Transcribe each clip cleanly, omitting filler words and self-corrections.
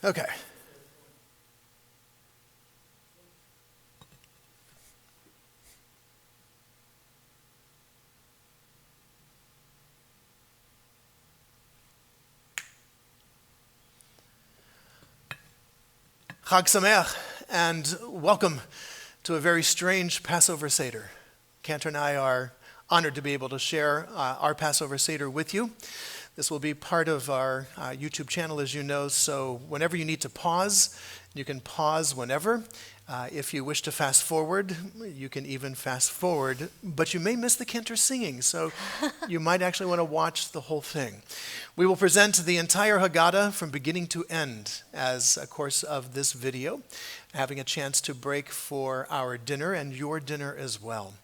Okay. Chag Sameach, and welcome to a very strange Passover Seder. Cantor and I are honored to be able to share our Passover Seder with you. This will be part of our YouTube channel, as you know, so whenever you need to pause, you can pause whenever. If you wish to fast forward, you can even fast forward, but you may miss the cantor singing, so you might actually want to watch the whole thing. We will present the entire Haggadah from beginning to end as a course of this video, having a chance to break for our dinner and your dinner as well.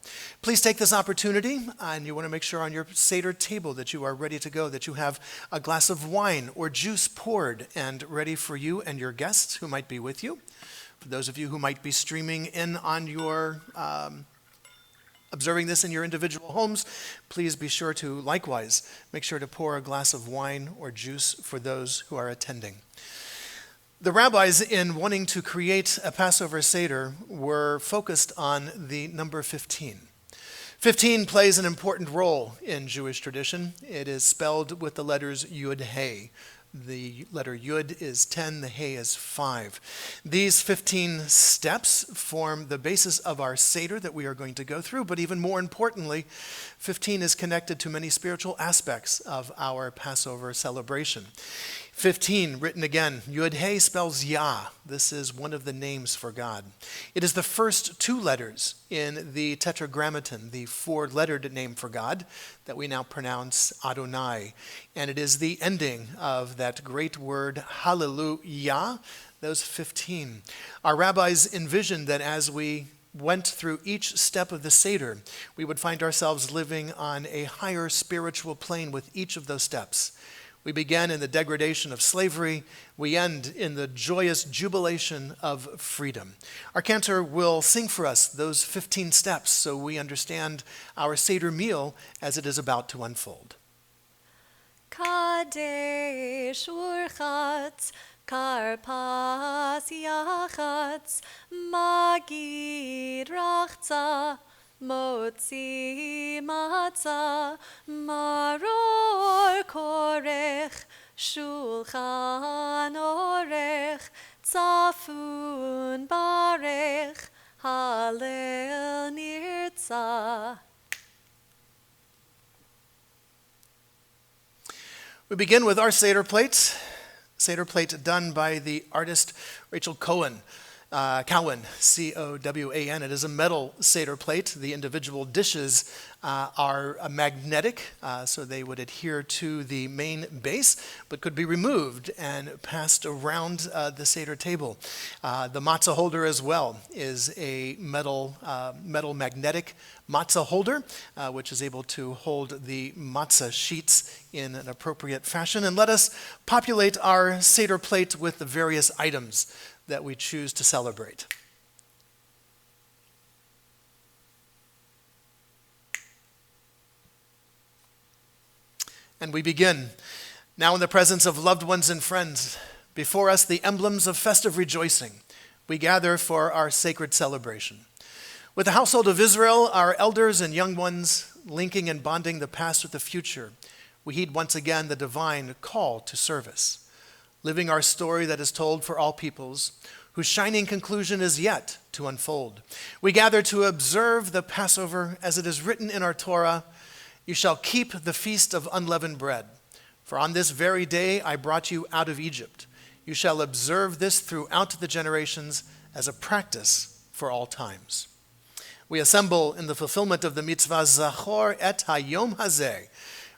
Please take this opportunity, and you want to make sure on your Seder table that you are ready to go, that you have a glass of wine or juice poured and ready for you and your guests who might be with you. For those of you who might be streaming in on your, observing this in your individual homes, please be sure to likewise make sure to pour a glass of wine or juice for those who are attending. The rabbis, in wanting to create a Passover Seder, were focused on the number 15. 15 plays an important role in Jewish tradition. It is spelled with the letters Yud Hey. The letter Yud is 10, the Hey is 5. These 15 steps form the basis of our Seder that we are going to go through, but even more importantly, 15 is connected to many spiritual aspects of our Passover celebration. 15, written again, Yud Hey spells Yah. This is one of the names for God. It is the first two letters in the Tetragrammaton, the four-lettered name for God that we now pronounce Adonai. And it is the ending of that great word, Hallelujah, those 15. Our rabbis envisioned that as we went through each step of the Seder, we would find ourselves living on a higher spiritual plane with each of those steps. We begin in the degradation of slavery. We end in the joyous jubilation of freedom. Our cantor will sing for us those 15 steps so we understand our Seder meal as it is about to unfold. Kadesh urchatz, karpas yachatz, magid rachza, Motzi matzah, maror korech, shulchan orech, tzafun barech, halel nirtzah. We begin with our Seder plate done by the artist Rachel Cowan. Cowan, C-O-W-A-N. It is a metal Seder plate. The individual dishes are magnetic, so they would adhere to the main base, but could be removed and passed around the Seder table. The matzah holder as well is a metal magnetic matzah holder, which is able to hold the matzah sheets in an appropriate fashion. And let us populate our Seder plate with the various items that we choose to celebrate. And we begin now in the presence of loved ones and friends. Before us, the emblems of festive rejoicing. We gather for our sacred celebration. With the household of Israel, our elders and young ones linking and bonding the past with the future, we heed once again the divine call to service. Living our story that is told for all peoples, whose shining conclusion is yet to unfold. We gather to observe the Passover as it is written in our Torah, "You shall keep the feast of unleavened bread. For on this very day I brought you out of Egypt. You shall observe this throughout the generations as a practice for all times." We assemble in the fulfillment of the mitzvah, Zachor et hayom hazeh.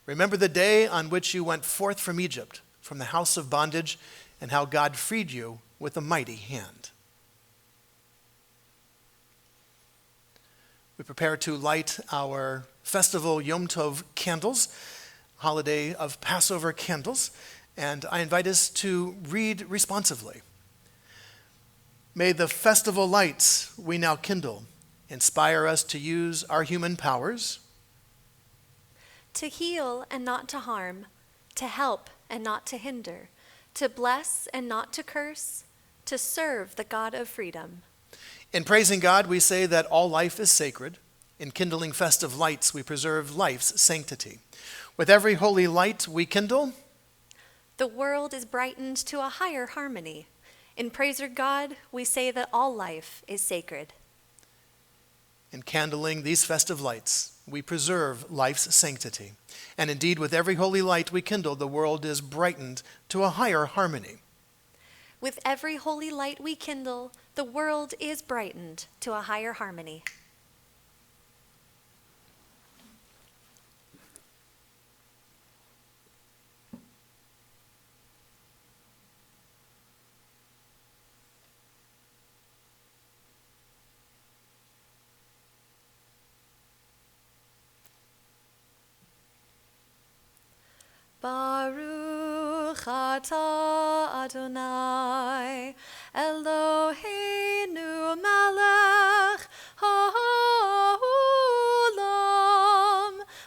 Remember the day on which you went forth from Egypt, from the house of bondage, and how God freed you with a mighty hand. We prepare to light our festival Yom Tov candles, holiday of Passover candles, and I invite us to read responsively. May the festival lights we now kindle inspire us to use our human powers To heal and not to harm, to help and not to hinder, to bless and not to curse, to serve the God of freedom. In praising God, we say that all life is sacred. In kindling festive lights, we preserve life's sanctity. With every holy light we kindle, the world is brightened to a higher harmony. In praising God, we say that all life is sacred. In candling these festive lights, we preserve life's sanctity. And indeed, with every holy light we kindle, the world is brightened to a higher harmony. With every holy light we kindle, the world is brightened to a higher harmony. Baruch atah Adonai, Eloheinu melech haolam,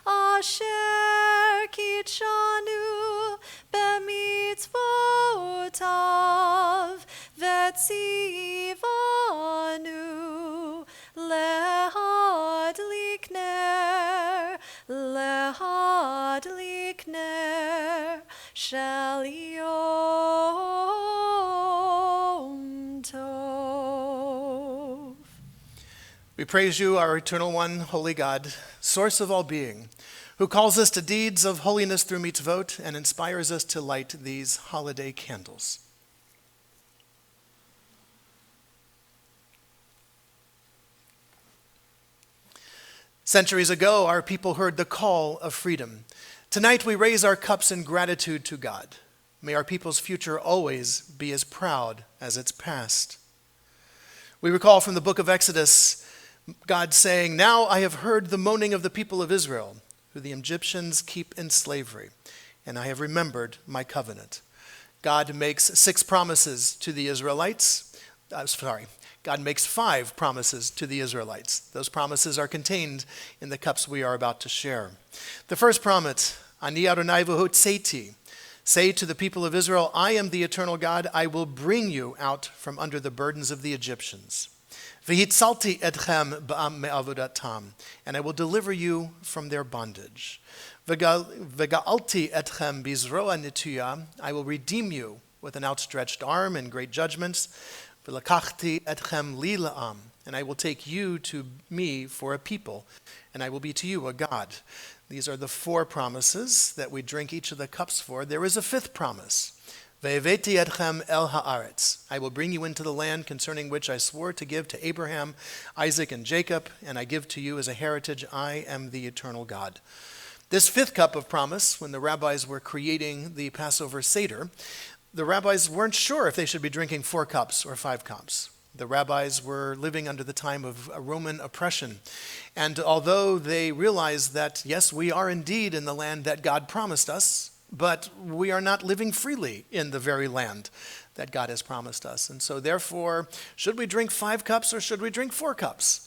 asher kitshanu b'mitzvotav, v'tzivanu lehadlik ner shel Yom Tov. We praise you, our eternal one, holy God, source of all being, who calls us to deeds of holiness through mitzvot and inspires us to light these holiday candles. Centuries ago, our people heard the call of freedom. Tonight, we raise our cups in gratitude to God. May our people's future always be as proud as its past. We recall from the book of Exodus, God saying, "Now I have heard the moaning of the people of Israel, who the Egyptians keep in slavery, and I have remembered my covenant." God makes 6 promises to the Israelites. God makes 5 promises to the Israelites. Those promises are contained in the cups we are about to share. The first promise, Ani Adonai v'hotzeti, say to the people of Israel, I am the eternal God, I will bring you out from under the burdens of the Egyptians. V'hitzalti etchem ba'am me'avodatam, and I will deliver you from their bondage. V'ga'alti etchem bizroa nituya, I will redeem you with an outstretched arm and great judgments. V'lakachti etchem li la'am, and I will take you to me for a people, and I will be to you a God. These are the 4 promises that we drink each of the cups for. There is a 5th promise. Ve'eveti etchem el haaretz, I will bring you into the land concerning which I swore to give to Abraham, Isaac, and Jacob, and I give to you as a heritage. I am the eternal God. This 5th cup of promise, when the rabbis were creating the Passover Seder, the rabbis weren't sure if they should be drinking 4 cups or 5 cups. The rabbis were living under the time of Roman oppression. And although they realized that, yes, we are indeed in the land that God promised us, but we are not living freely in the very land that God has promised us. And so therefore, should we drink 5 cups or should we drink 4 cups?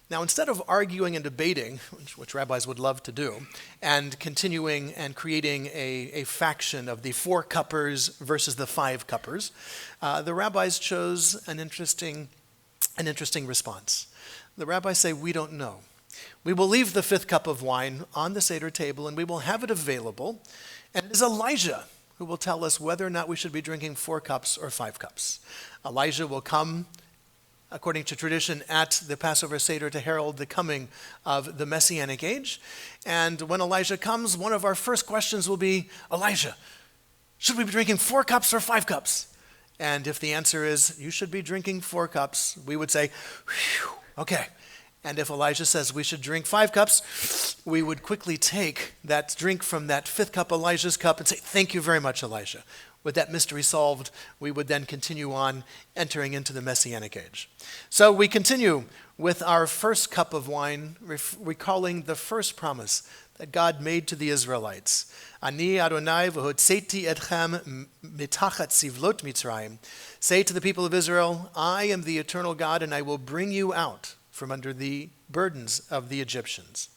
Now, instead of arguing and debating, which rabbis would love to do, and continuing and creating a faction of the 4-cuppers versus the 5-cuppers, the rabbis chose an interesting response. The rabbis say, we don't know. We will leave the 5th cup of wine on the Seder table, and we will have it available, and it is Elijah who will tell us whether or not we should be drinking 4 cups or 5 cups. Elijah will come, according to tradition, at the Passover Seder to herald the coming of the Messianic age. And when Elijah comes, one of our first questions will be, Elijah, should we be drinking 4 cups or 5 cups? And if the answer is, you should be drinking 4 cups, we would say, whew, okay. And if Elijah says we should drink 5 cups, we would quickly take that drink from that 5th cup, Elijah's cup, and say, thank you very much, Elijah. With that mystery solved, we would then continue on entering into the Messianic age. So we continue with our first cup of wine, recalling the first promise that God made to the Israelites. Ani Adonai v'hotzeti etchem mitachat sivlot Mitzrayim. Say to the people of Israel, I am the eternal God, and I will bring you out from under the burdens of the Egyptians.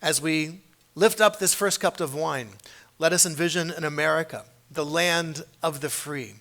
As we lift up this first cup of wine, let us envision an America the land of the free,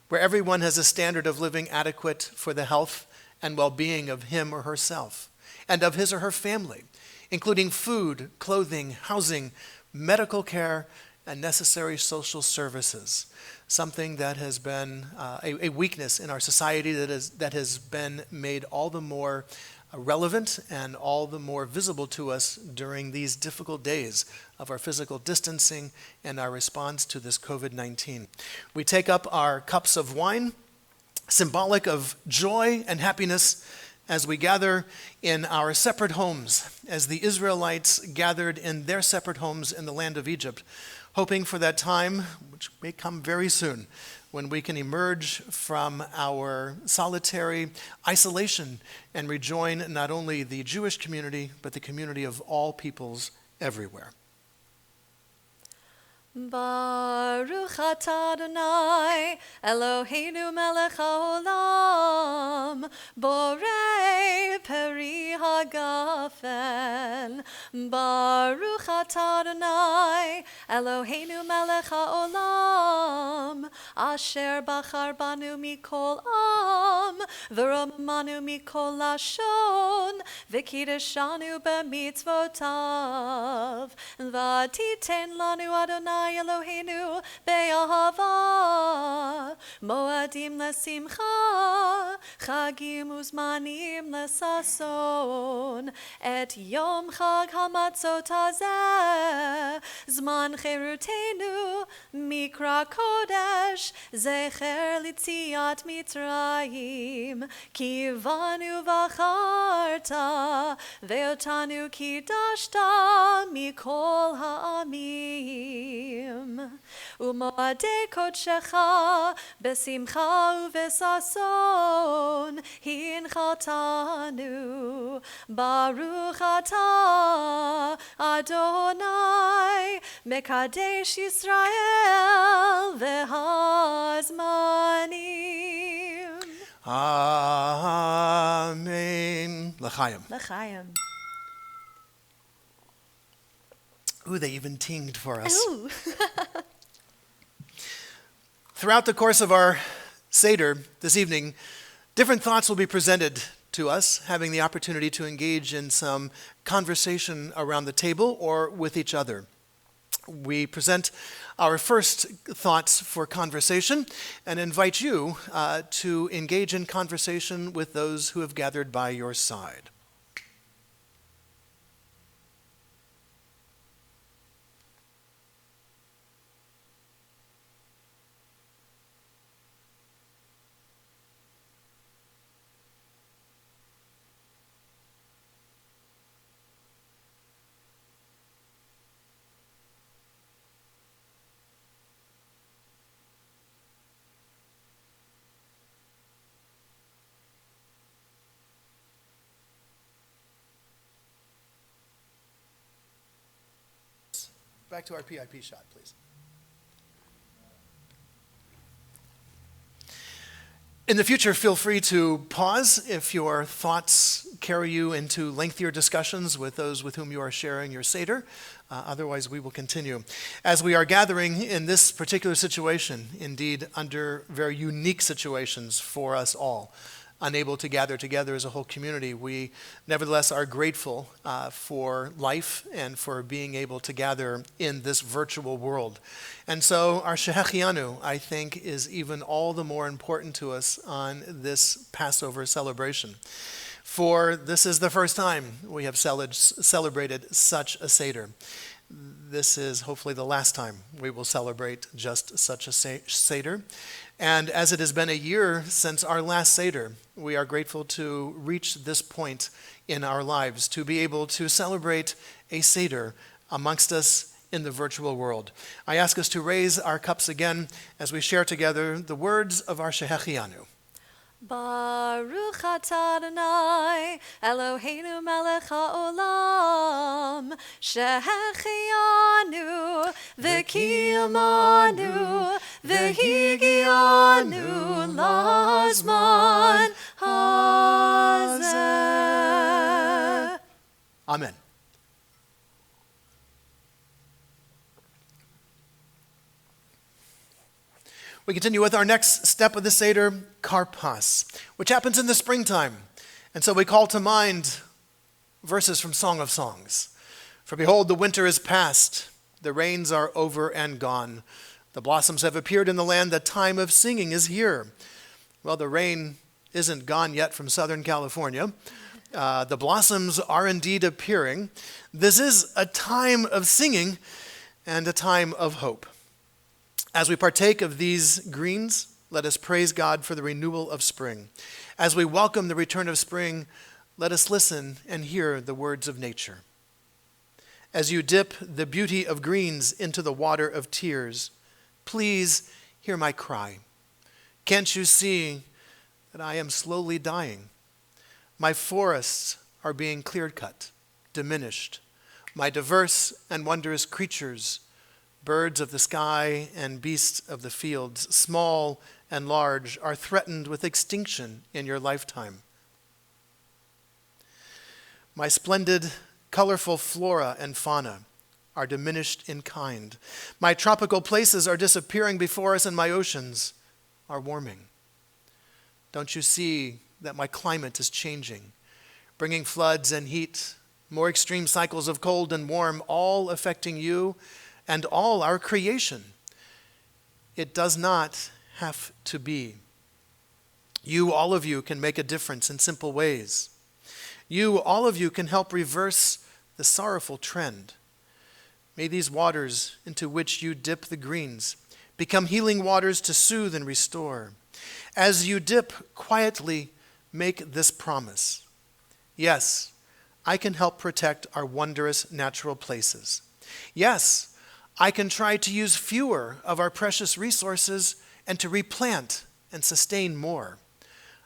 where everyone has a standard of living adequate for the health and well-being of him or herself, and of his or her family, including food, clothing, housing, medical care, and necessary social services, something that has been a weakness in our society that has been made all the more relevant and all the more visible to us during these difficult days of our physical distancing and our response to this COVID-19. We take up our cups of wine, symbolic of joy and happiness, as we gather in our separate homes, as the Israelites gathered in their separate homes in the land of Egypt, hoping for that time, which may come very soon, when we can emerge from our solitary isolation and rejoin not only the Jewish community, but the community of all peoples everywhere. Baruch atah Adonai, Eloheinu melech haolam, borei peri hagafen. Baruch atah Adonai, Eloheinu melech haolam, asher bachar banu mikol am, v'romanu mikol lashon, v'kiddushanu b'mitzvotav, v'titen lanu Adonai Eloheinu be'ahava, moadim lesimcha, chagim uzmanim lesason, et yom chag hamatzot hazeh, zman cherutenu, mikra kodesh, zecher litziat mitzrayim, kivanu vacharta, ve'otanu kidashta, mikol ha'amim. Umoadei kodshecha besimcha uvesason hinchatanu. Baruch atah Adonai mekadesh Yisrael v'hazmanim. Amen. L'chaim. L'chaim. Ooh, they even tinged for us. Ooh. Throughout the course of our Seder this evening, different thoughts will be presented to us, having the opportunity to engage in some conversation around the table or with each other. We present our first thoughts for conversation and invite you to engage in conversation with those who have gathered by your side. Back to our PIP shot, please. In the future, feel free to pause if your thoughts carry you into lengthier discussions with those with whom you are sharing your Seder. Otherwise, we will continue. As we are gathering in this particular situation, indeed under very unique situations for us all, unable to gather together as a whole community, we nevertheless are grateful for life and for being able to gather in this virtual world. And so our Shehechianu, I think, is even all the more important to us on this Passover celebration. For this is the first time we have celebrated such a Seder. This is hopefully the last time we will celebrate just such a Seder. And as it has been a year since our last Seder, we are grateful to reach this point in our lives, to be able to celebrate a Seder amongst us in the virtual world. I ask us to raise our cups again as we share together the words of our Shehechianu. Baruch atah Adonai, Eloheinu melech haolam, shehechianu, v'kiyamanu, v'higianu lazman hazeh. Amen. We continue with our next step of the Seder, Karpas, which happens in the springtime. And so we call to mind verses from Song of Songs. For behold, the winter is past, the rains are over and gone. The blossoms have appeared in the land, the time of singing is here. Well, the rain isn't gone yet from Southern California. The blossoms are indeed appearing. This is a time of singing and a time of hope. As we partake of these greens, let us praise God for the renewal of spring. As we welcome the return of spring, let us listen and hear the words of nature. As you dip the beauty of greens into the water of tears, please hear my cry. Can't you see that I am slowly dying? My forests are being clear-cut, diminished. My diverse and wondrous creatures, birds of the sky and beasts of the fields, small and large, are threatened with extinction in your lifetime. My splendid, colorful flora and fauna are diminished in kind. My tropical places are disappearing before us, and my oceans are warming. Don't you see that my climate is changing, bringing floods and heat, more extreme cycles of cold and warm, all affecting you and all our creation? It does not have to be. You, all of you, can make a difference in simple ways. You, all of you, can help reverse the sorrowful trend. May these waters into which you dip the greens become healing waters to soothe and restore. As you dip, quietly make this promise. Yes, I can help protect our wondrous natural places. Yes, I can try to use fewer of our precious resources and to replant and sustain more.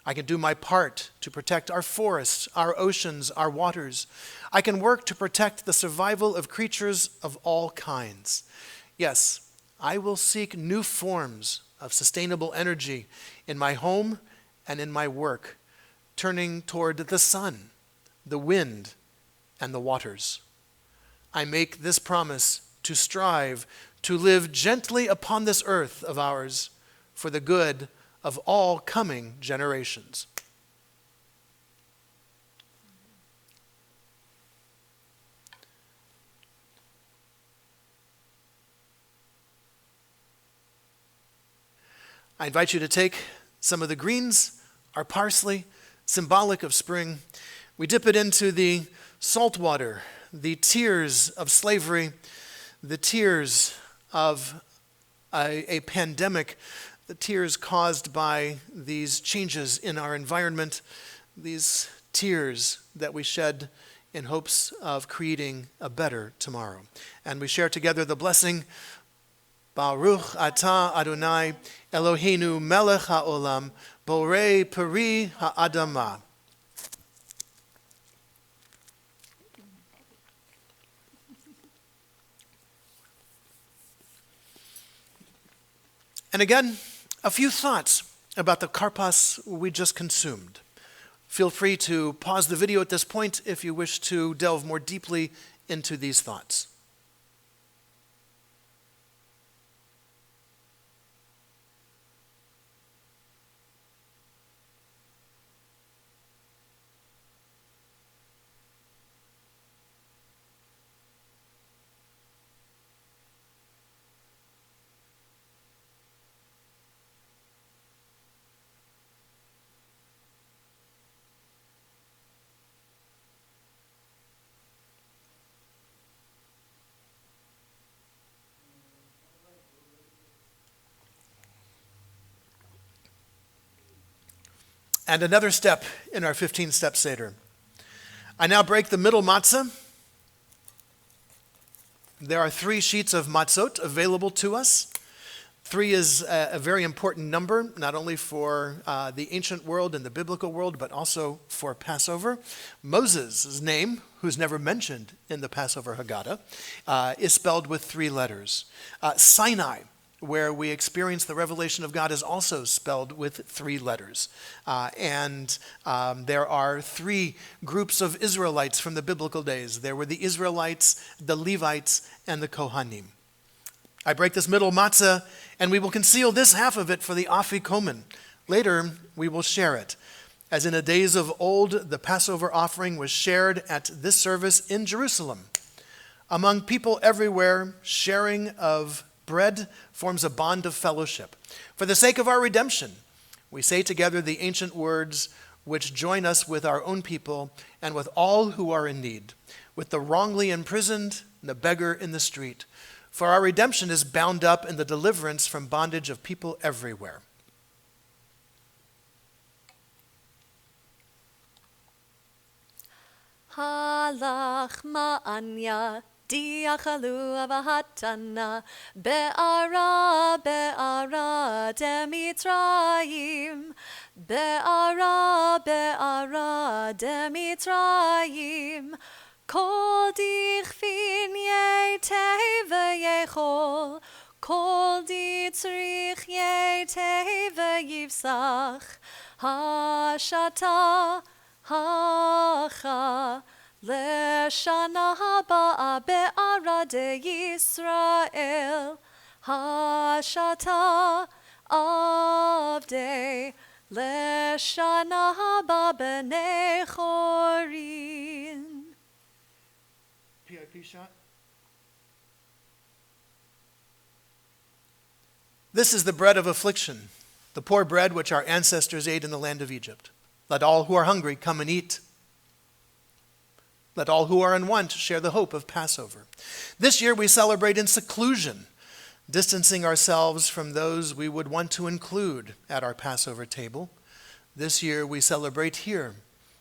I can do my part to protect our forests, our oceans, our waters. I can work to protect the survival of creatures of all kinds. Yes, I will seek new forms of sustainable energy in my home and in my work, turning toward the sun, the wind, and the waters. I make this promise to strive to live gently upon this earth of ours for the good of all coming generations. I invite you to take some of the greens, our parsley, symbolic of spring. We dip it into the salt water, the tears of slavery, the tears of a pandemic, the tears caused by these changes in our environment, these tears that we shed in hopes of creating a better tomorrow. And we share together the blessing, Baruch atah Adonai Eloheinu melech haolam, borei peri ha'adamah. And again, a few thoughts about the karpas we just consumed. Feel free to pause the video at this point if you wish to delve more deeply into these thoughts. And another step in our 15-step Seder. I now break the middle matzah. There are 3 sheets of matzot available to us. 3 is a very important number, not only for the ancient world and the biblical world, but also for Passover. Moses' name, who's never mentioned in the Passover Haggadah, is spelled with 3 letters. Sinai, where we experience the revelation of God, is also spelled with 3 letters. And there are 3 groups of Israelites from the biblical days. There were the Israelites, the Levites, and the Kohanim. I break this middle matzah, and we will conceal this half of it for the afikomen. Later, we will share it. As in the days of old, the Passover offering was shared at this service in Jerusalem. Among people everywhere, sharing of bread forms a bond of fellowship. For the sake of our redemption, we say together the ancient words which join us with our own people and with all who are in need, with the wrongly imprisoned and the beggar in the street. For our redemption is bound up in the deliverance from bondage of people everywhere. Halach ma'anya diachalu avahatana be'ara be'ara demitzrayim be'ara be'ara demitzrayim kol dichfin yeteh v'yechol kol ditzrich yeteh v'yivsach hashata hacha leshana haba be'ara de Yisrael hashata avdei leshana haba b'nei chorin. PIP shot. This is the bread of affliction, the poor bread which our ancestors ate in the land of Egypt. Let all who are hungry come and eat. Let all who are in want share the hope of Passover. This year we celebrate in seclusion, distancing ourselves from those we would want to include at our Passover table. This year we celebrate here.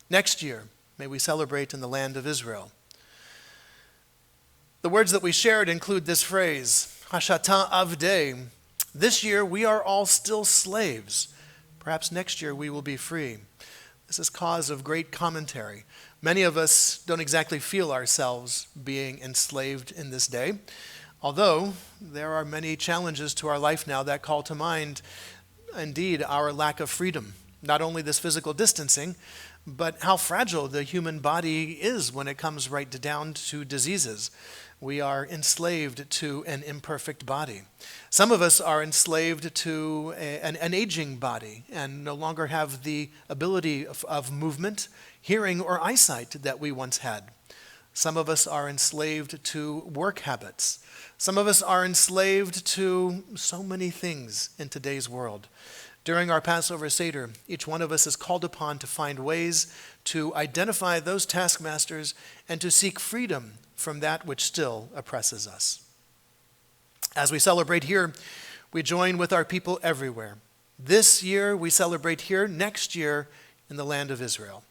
Next year, may we celebrate in the land of Israel. The words that we shared include this phrase, Hashata Avdei. This year we are all still slaves. Perhaps next year we will be free. This is cause of great commentary. Many of us don't exactly feel ourselves being enslaved in this day, although there are many challenges to our life now that call to mind, indeed, our lack of freedom. Not only this physical distancing, but how fragile the human body is when it comes right down to diseases. We are enslaved to an imperfect body. Some of us are enslaved to an aging body and no longer have the ability of movement, hearing, or eyesight that we once had. Some of us are enslaved to work habits. Some of us are enslaved to so many things in today's world. During our Passover Seder, each one of us is called upon to find ways to identify those taskmasters and to seek freedom from that which still oppresses us. As we celebrate here, we join with our people everywhere. This year we celebrate here, next year in the land of Israel.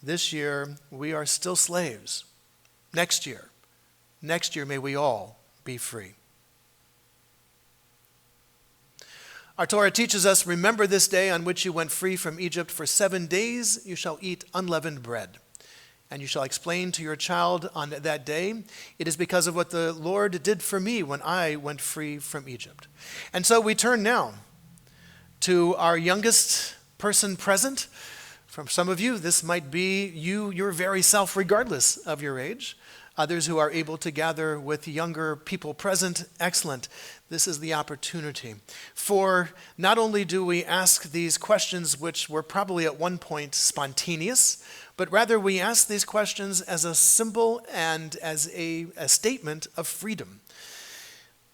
This year we are still slaves. Next year may we all be free. Our Torah teaches us, remember this day on which you went free from Egypt. For 7 days you shall eat unleavened bread. And you shall explain to your child on that day, it is because of what the Lord did for me when I went free from Egypt. And so we turn now to our youngest person present. For some of you, this might be you, your very self, regardless of your age. Others who are able to gather with younger people present, excellent. This is the opportunity. For not only do we ask these questions, which were probably at one point spontaneous, but rather we ask these questions as a symbol and as a statement of freedom.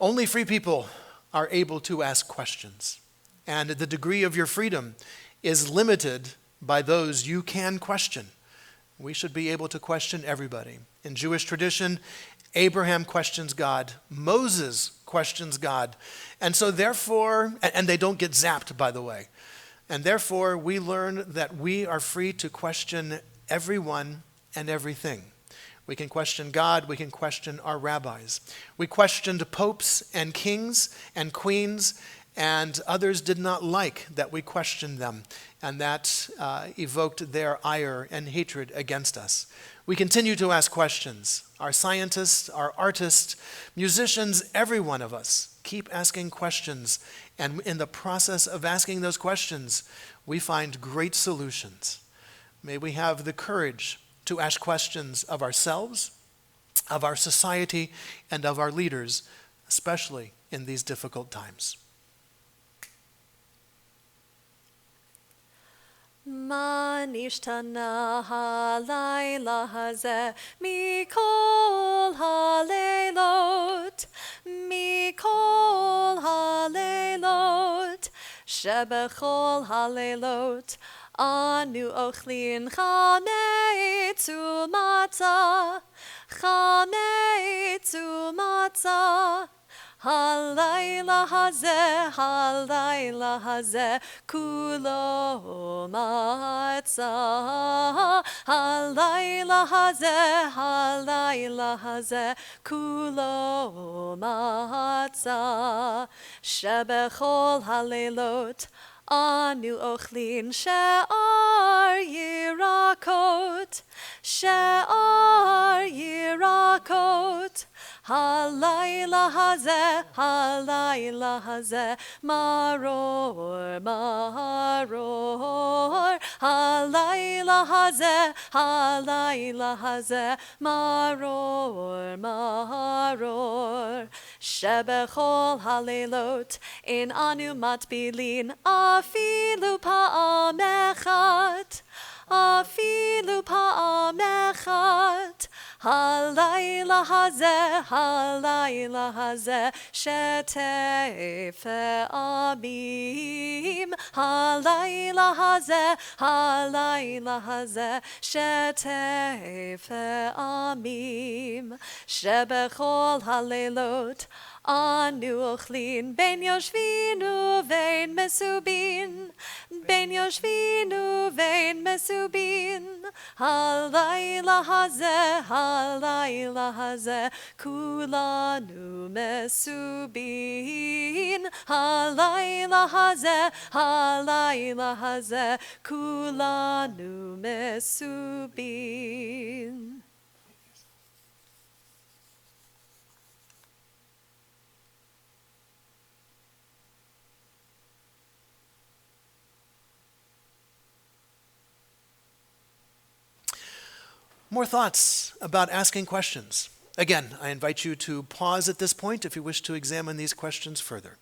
Only free people are able to ask questions. And the degree of your freedom is limited by those you can question. We should be able to question everybody. In Jewish tradition, Abraham questions God. Moses questions God. And so therefore, and they don't get zapped, by the way. And therefore, we learn that we are free to question everyone and everything. We can question God. We can question our rabbis. We questioned popes and kings and queens, and others did not like that we questioned them, and that evoked their ire and hatred against us. We continue to ask questions. Our scientists, our artists, musicians, every one of us keep asking questions, and in the process of asking those questions, we find great solutions. May we have the courage to ask questions of ourselves, of our society, and of our leaders, especially in these difficult times. מה נשתנה הלילה הזה מכל הלילות, מכל הלילות, שבכל הלילות אנו אוכלים חמץ ומצה, חמץ ומצה. הלילה הזה, כולו מצה. הלילה הזה, כולו מצה. שבכל הלילות אנו אוכלים שאר ירקות, שאר ירקות. הלילה הזה, מרור, מרור. הלילה הזה, מרור, מרור. שבכל הלילות אין אנו מטבילין אפילו פעם אחת, אפילו פעם אחת. הלילה הזה, שטף פעמים. הלילה הזה, שטף פעמים. שבכל הלילות אנו אוכלים בין יושבין ובין מסובין, בין יושבין ובין מסובין. הלילה הזה, כולנו מסובין. הלילה הזה, כולנו מסובין. More thoughts about asking questions. Again, I invite you to pause at this point if you wish to examine these questions further.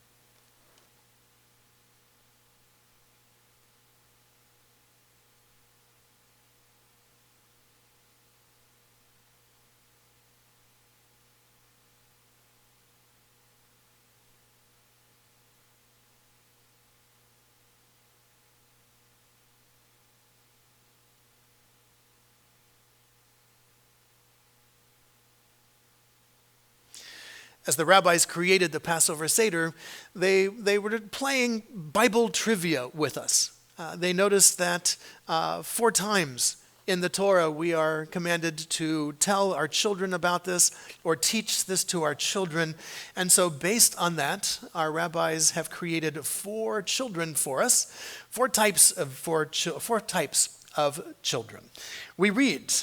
As the rabbis created the Passover Seder, they were playing Bible trivia with us. They noticed that 4 times in the Torah we are commanded to tell our children about this or teach this to our children. And so based on that, our rabbis have created 4 children for us, 4 types of children. We read,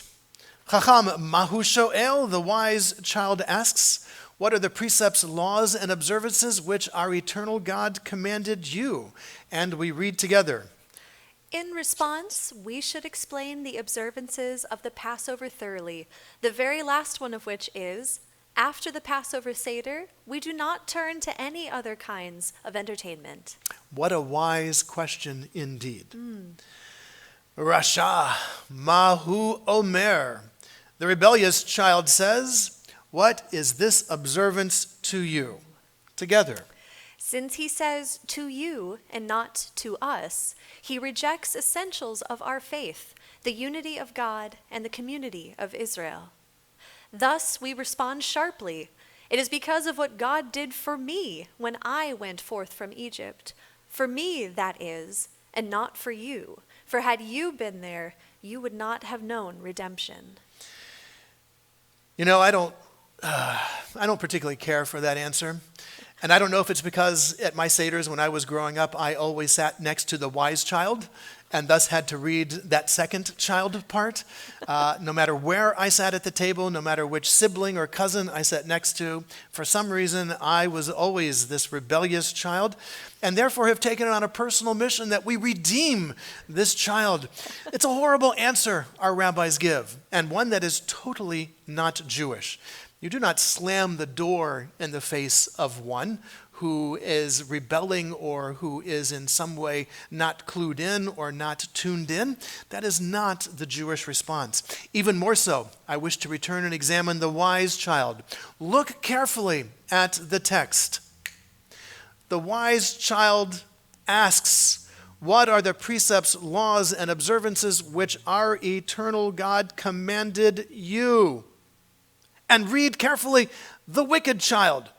Chacham Mahu Shoel, the wise child asks, what are the precepts, laws, and observances which our eternal God commanded you? And we read together. In response, we should explain the observances of the Passover thoroughly, the very last one of which is, after the Passover Seder, we do not turn to any other kinds of entertainment. What a wise question indeed. Rasha Mahu Omer. The rebellious child says, what is this observance to you? Together. Since he says to you and not to us, he rejects essentials of our faith, the unity of God and the community of Israel. Thus we respond sharply. It is because of what God did for me when I went forth from Egypt. For me, that is, and not for you. For had you been there, you would not have known redemption. You know, I don't particularly care for that answer. And I don't know if it's because at my Seders when I was growing up, I always sat next to the wise child and thus had to read that second child part. No matter where I sat at the table, no matter which sibling or cousin I sat next to, for some reason I was always this rebellious child and therefore have taken on a personal mission that we redeem this child. It's a horrible answer our rabbis give, and one that is totally not Jewish. You do not slam the door in the face of one who is rebelling or who is in some way not clued in or not tuned in. That is not the Jewish response. Even more so, I wish to return and examine the wise child. Look carefully at the text. The wise child asks, "What are the precepts, laws, and observances which our eternal God commanded you?" And read carefully the wicked child.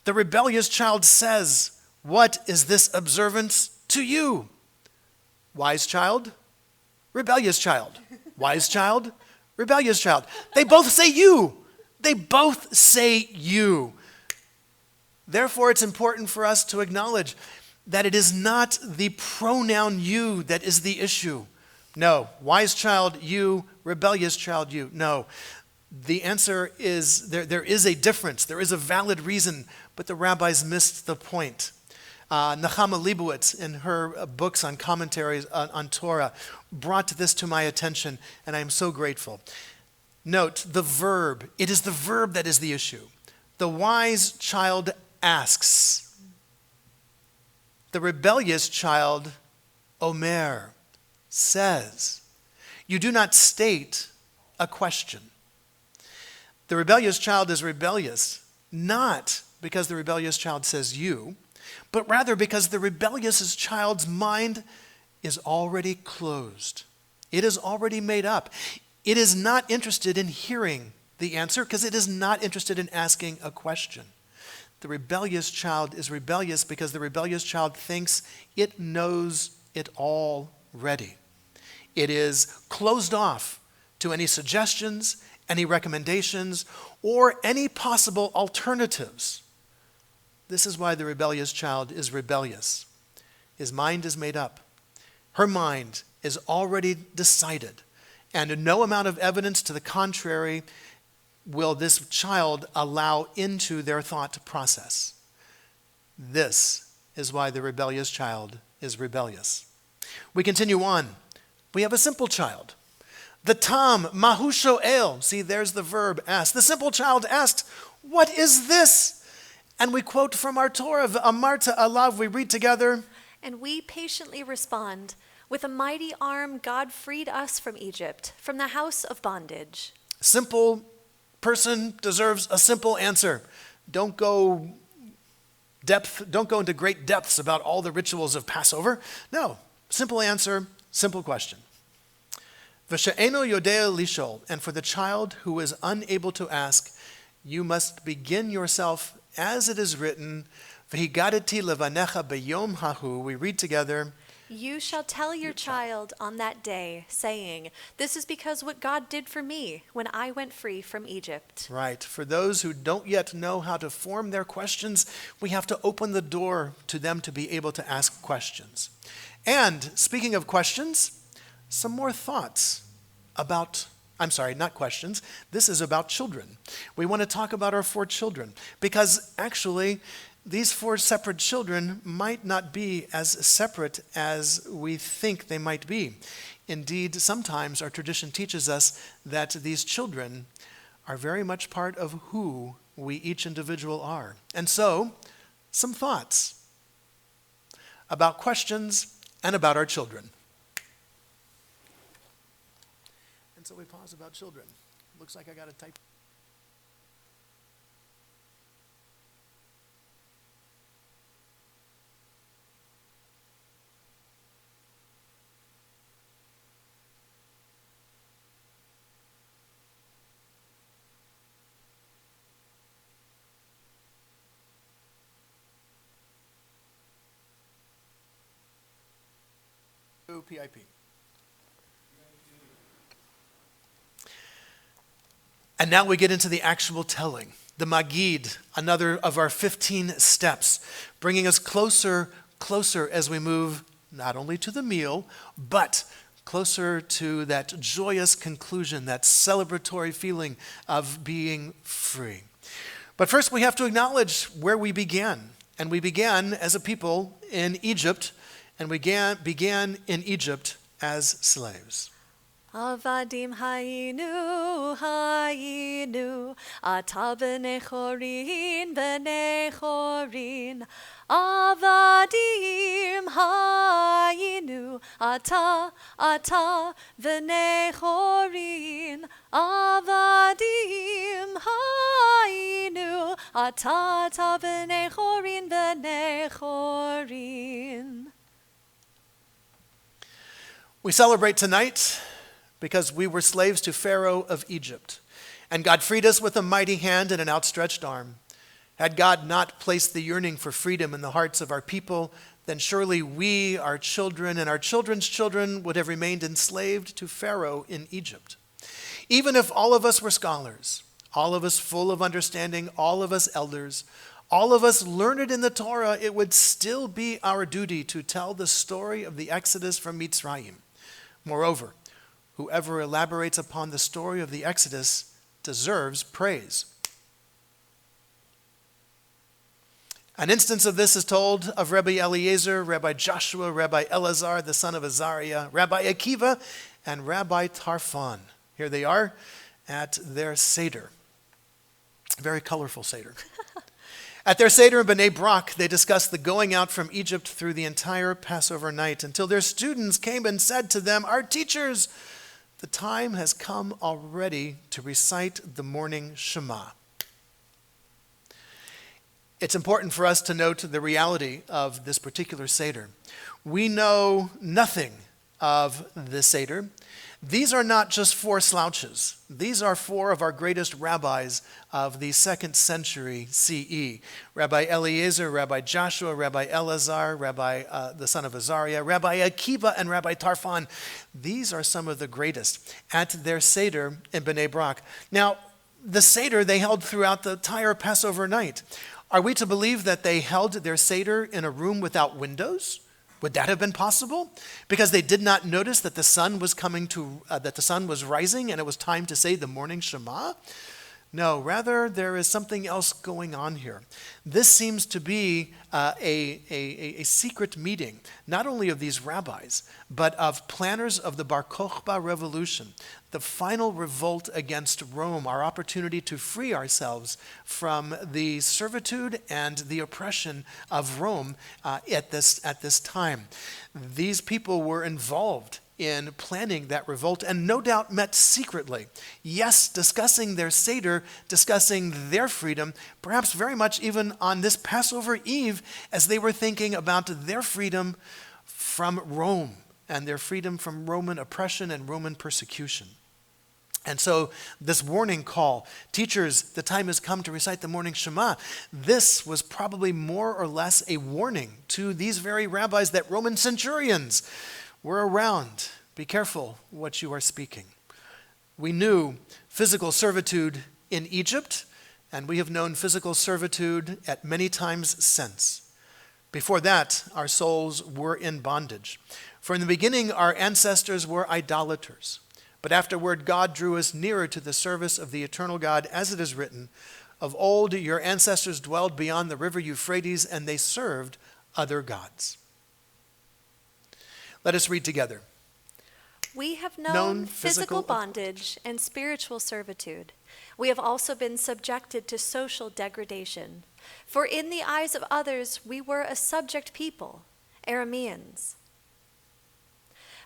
The rebellious child says, "What is this observance to you?" Wise child, rebellious child. Wise child, rebellious child. They both say you. They both say you. Therefore, it's important for us to acknowledge that it is not the pronoun you that is the issue. No, wise child, you, rebellious child, you. No. The answer is there is a difference. There is a valid reason, but the rabbis missed the point. Nechama Leibowitz, in her books on commentaries on Torah, brought this to my attention, and I am so grateful. Note the verb. It is the verb that is the issue. The wise child asks. The rebellious child, Omer, says. You do not state a question. The rebellious child is rebellious, not because the rebellious child says you, but rather because the rebellious child's mind is already closed. It is already made up. It is not interested in hearing the answer because it is not interested in asking a question. The rebellious child is rebellious because the rebellious child thinks it knows it already. It is closed off to any suggestions, any recommendations, or any possible alternatives. This is why the rebellious child is rebellious. His mind is made up. Her mind is already decided, and no amount of evidence to the contrary will this child allow into their thought process. This is why the rebellious child is rebellious. We continue on. We have a simple child. The Tam, Mahu Shoel. See, there's the verb, ask. The simple child asked, "What is this?" And we quote from our Torah, Amarta Alav, we read together. And we patiently respond, "With a mighty arm, God freed us from Egypt, from the house of bondage." Simple person deserves a simple answer. Don't go into great depths about all the rituals of Passover. No, simple answer, simple question. V'she'eno yodea lishol, and for the child who is unable to ask, you must begin yourself as it is written, V'higadeti levanecha beyom hahu. We read together, You shall tell your child on that day, saying, "This is because what God did for me when I went free from Egypt." Right. For those who don't yet know how to form their questions, we have to open the door to them to be able to ask questions. And speaking of questions, some more thoughts not questions. This is about children. We want to talk about our 4 children because actually these 4 separate children might not be as separate as we think they might be. Indeed, sometimes our tradition teaches us that these children are very much part of who we each individual are. And so, some thoughts about questions and about our children. And so we pause about children. Looks like I got to type. PIP. And now we get into the actual telling. The Magid, another of our 15 steps, bringing us closer as we move not only to the meal, but closer to that joyous conclusion, that celebratory feeling of being free. But first we have to acknowledge where we began. And we began as a people in Egypt, and we began in Egypt as slaves. Avadim hayinu, hayinu, ata b'nei chorin, avadim hayinu, ata b'nei chorin, avadim hayinu, ata b'nei chorin. We celebrate tonight because we were slaves to Pharaoh of Egypt, and God freed us with a mighty hand and an outstretched arm. Had God not placed the yearning for freedom in the hearts of our people, then surely we, our children, and our children's children would have remained enslaved to Pharaoh in Egypt. Even if all of us were scholars, all of us full of understanding, all of us elders, all of us learned in the Torah, it would still be our duty to tell the story of the Exodus from Mitzrayim. Moreover, whoever elaborates upon the story of the Exodus deserves praise. An instance of this is told of Rabbi Eliezer, Rabbi Joshua, Rabbi Elazar, the son of Azariah, Rabbi Akiva, and Rabbi Tarfon. Here they are at their Seder. Very colorful Seder. At their Seder in Bnei Brak, they discussed the going out from Egypt through the entire Passover night until their students came and said to them, "Our teachers, the time has come already to recite the morning Shema." It's important for us to note the reality of this particular Seder. We know nothing of the Seder. These are not just four slouches. These are four of our greatest rabbis of the 2nd century CE. Rabbi Eliezer, Rabbi Joshua, Rabbi Elazar, Rabbi the son of Azariah, Rabbi Akiva, and Rabbi Tarfon. These are some of the greatest at their Seder in Bnei Brak. Now, the Seder they held throughout the entire Passover night. Are we to believe that they held their Seder in a room without windows? Would that have been possible? Because they did not notice that the sun was that the sun was rising and it was time to say the morning Shema? No, rather there is something else going on here. This seems to be a secret meeting, not only of these rabbis, but of planners of the Bar Kokhba revolution, the final revolt against Rome, our opportunity to free ourselves from the servitude and the oppression of Rome at this time. These people were involved in planning that revolt and no doubt met secretly. Yes, discussing their Seder, discussing their freedom, perhaps very much even on this Passover Eve as they were thinking about their freedom from Rome and their freedom from Roman oppression and Roman persecution. And so this warning call, teachers, the time has come to recite the morning Shema. This was probably more or less a warning to these very rabbis that Roman centurions were around. Be careful what you are speaking. We knew physical servitude in Egypt, and we have known physical servitude at many times since. Before that, our souls were in bondage. For in the beginning, our ancestors were idolaters. But afterward, God drew us nearer to the service of the eternal God, as it is written, "Of old your ancestors dwelled beyond the river Euphrates, and they served other gods." Let us read together. We have known physical bondage and spiritual servitude. We have also been subjected to social degradation. For in the eyes of others, we were a subject people, Arameans.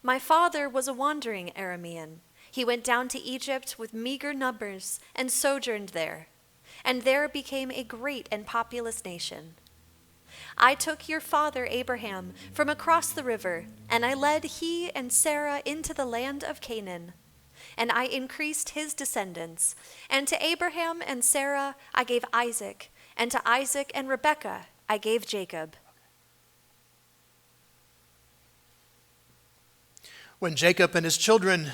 My father was a wandering Aramean. He went down to Egypt with meager numbers and sojourned there, and there became a great and populous nation. I took your father Abraham from across the river, and I led he and Sarah into the land of Canaan. And I increased his descendants. And to Abraham and Sarah I gave Isaac, and to Isaac and Rebekah I gave Jacob. When Jacob and his children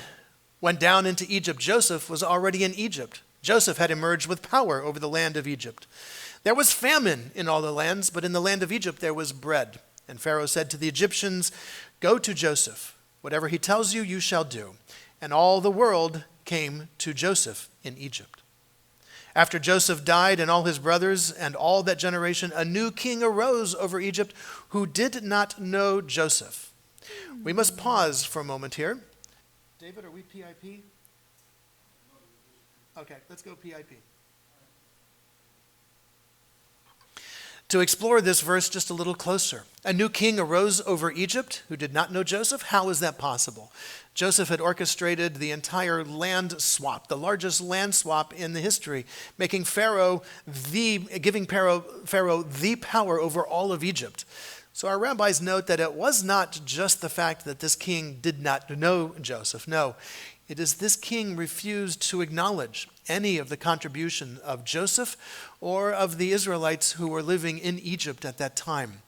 went down into Egypt, Joseph was already in Egypt. Joseph had emerged with power over the land of Egypt. There was famine in all the lands, but in the land of Egypt there was bread. And Pharaoh said to the Egyptians, "Go to Joseph. Whatever he tells you, you shall do." And all the world came to Joseph in Egypt. After Joseph died and all his brothers and all that generation, a new king arose over Egypt who did not know Joseph. We must pause for a moment here. David, are we PIP? Okay, let's go PIP. To explore this verse just a little closer. A new king arose over Egypt who did not know Joseph. How is that possible? Joseph had orchestrated the entire land swap, the largest land swap in the history, giving Pharaoh the power over all of Egypt. So our rabbis note that it was not just the fact that this king did not know Joseph. No, it is this king refused to acknowledge any of the contribution of Joseph or of the Israelites who were living in Egypt at that time.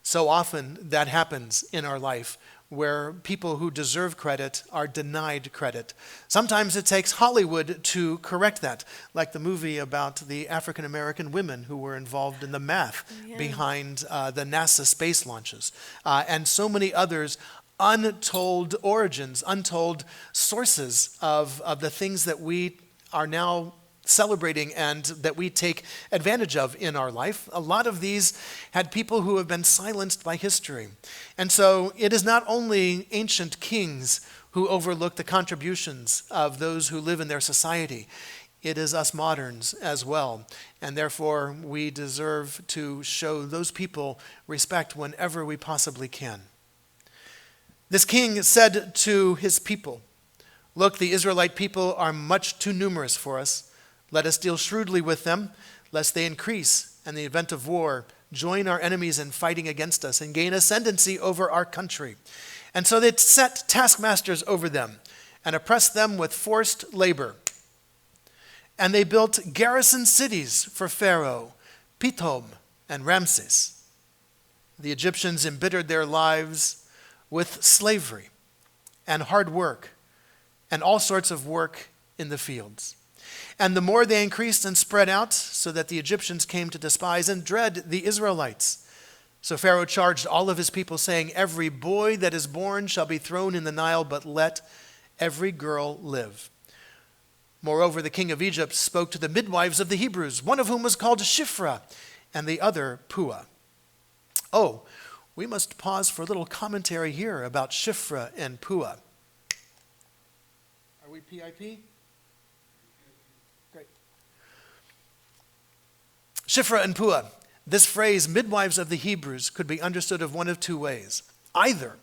So often that happens in our life, where people who deserve credit are denied credit. Sometimes it takes Hollywood to correct that, like the movie about the African American women who were involved in the math behind the NASA space launches, and so many others. Untold origins, untold sources of the things that we are now celebrating and that we take advantage of in our life. A lot of these had people who have been silenced by history. And so it is not only ancient kings who overlook the contributions of those who live in their society. It is us moderns as well. And therefore, we deserve to show those people respect whenever we possibly can. This king said to his people, "Look, the Israelite people are much too numerous for us. Let us deal shrewdly with them, lest they increase, and in the event of war, join our enemies in fighting against us and gain ascendancy over our country." And so they set taskmasters over them and oppressed them with forced labor. And they built garrison cities for Pharaoh, Pithom and Ramses. The Egyptians embittered their lives with slavery and hard work and all sorts of work in the fields. And the more they increased and spread out, so that the Egyptians came to despise and dread the Israelites. So Pharaoh charged all of his people, saying, "Every boy that is born shall be thrown in the Nile, but let every girl live." Moreover, the king of Egypt spoke to the midwives of the Hebrews, one of whom was called Shiphrah, and the other Puah. Oh, we must pause for a little commentary here about Shiphrah and Puah. Are we PIP? Great. Shiphrah and Puah. This phrase, midwives of the Hebrews, could be understood of one of two ways. Either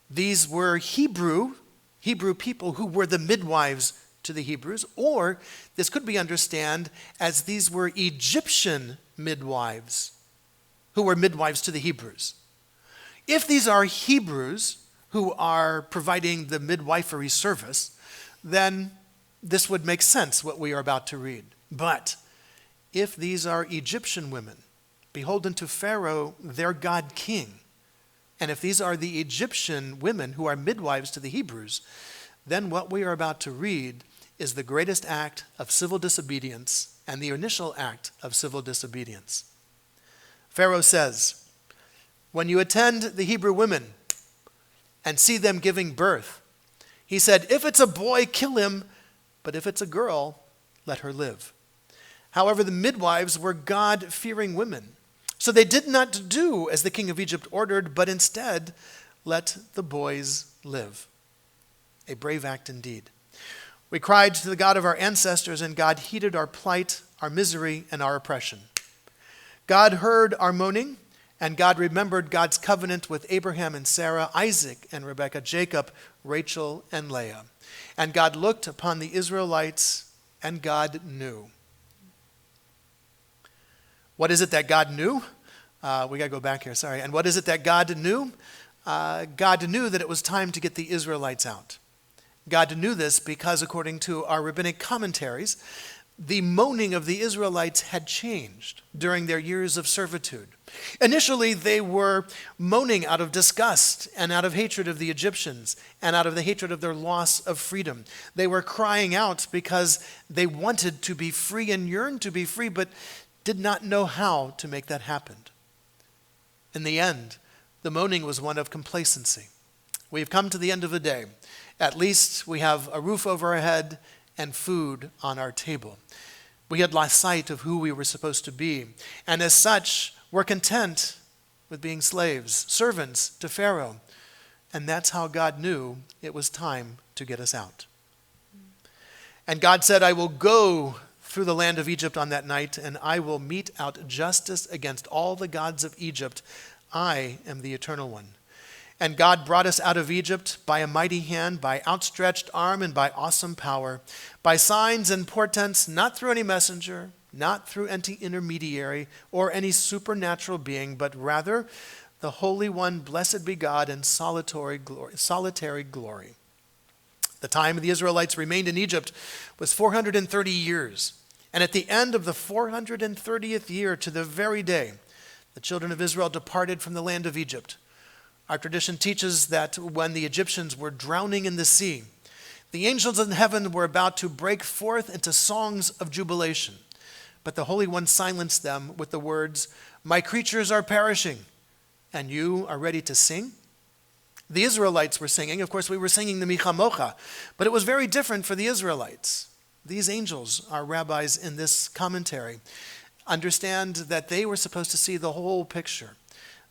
these were Hebrew people who were the midwives to the Hebrews, or this could be understood as these were Egyptian midwives who were midwives to the Hebrews. If these are Hebrews who are providing the midwifery service, then this would make sense, what we are about to read. But if these are Egyptian women, beholden to Pharaoh, their god king, and if these are the Egyptian women who are midwives to the Hebrews, then what we are about to read is the greatest act of civil disobedience and the initial act of civil disobedience. Pharaoh says, "When you attend the Hebrew women and see them giving birth," he said, "if it's a boy, kill him, but if it's a girl, let her live." However, the midwives were God-fearing women, so they did not do as the king of Egypt ordered, but instead let the boys live. A brave act indeed. We cried to the God of our ancestors, and God heeded our plight, our misery, and our oppression. God heard our moaning, and God remembered God's covenant with Abraham and Sarah, Isaac and Rebekah, Jacob, Rachel and Leah. And God looked upon the Israelites, and God knew. What is it that God knew? We got to go back here, sorry. And what is it that God knew? God knew that it was time to get the Israelites out. God knew this because, according to our rabbinic commentaries, the moaning of the Israelites had changed during their years of servitude. Initially, they were moaning out of disgust and out of hatred of the Egyptians and out of the hatred of their loss of freedom. They were crying out because they wanted to be free and yearned to be free, but did not know how to make that happen. In the end, the moaning was one of complacency. We have come to the end of the day. At least we have a roof over our head and food on our table. We had lost sight of who we were supposed to be, and as such, we're content with being slaves, servants to Pharaoh. And that's how God knew it was time to get us out. And God said, I will go through the land of Egypt on that night, and I will mete out justice against all the gods of Egypt. I am the Eternal One. And God brought us out of Egypt by a mighty hand, by outstretched arm, and by awesome power, by signs and portents, not through any messenger, not through any intermediary or any supernatural being, but rather the Holy One, blessed be God, in solitary glory. The time the Israelites remained in Egypt was 430 years. And at the end of the 430th year, to the very day, the children of Israel departed from the land of Egypt. Our tradition teaches that when the Egyptians were drowning in the sea, the angels in heaven were about to break forth into songs of jubilation. But the Holy One silenced them with the words, "My creatures are perishing, and you are ready to sing?" The Israelites were singing. Of course, we were singing the Michamocha, but it was very different for the Israelites. These angels, our rabbis in this commentary, understand that they were supposed to see the whole picture,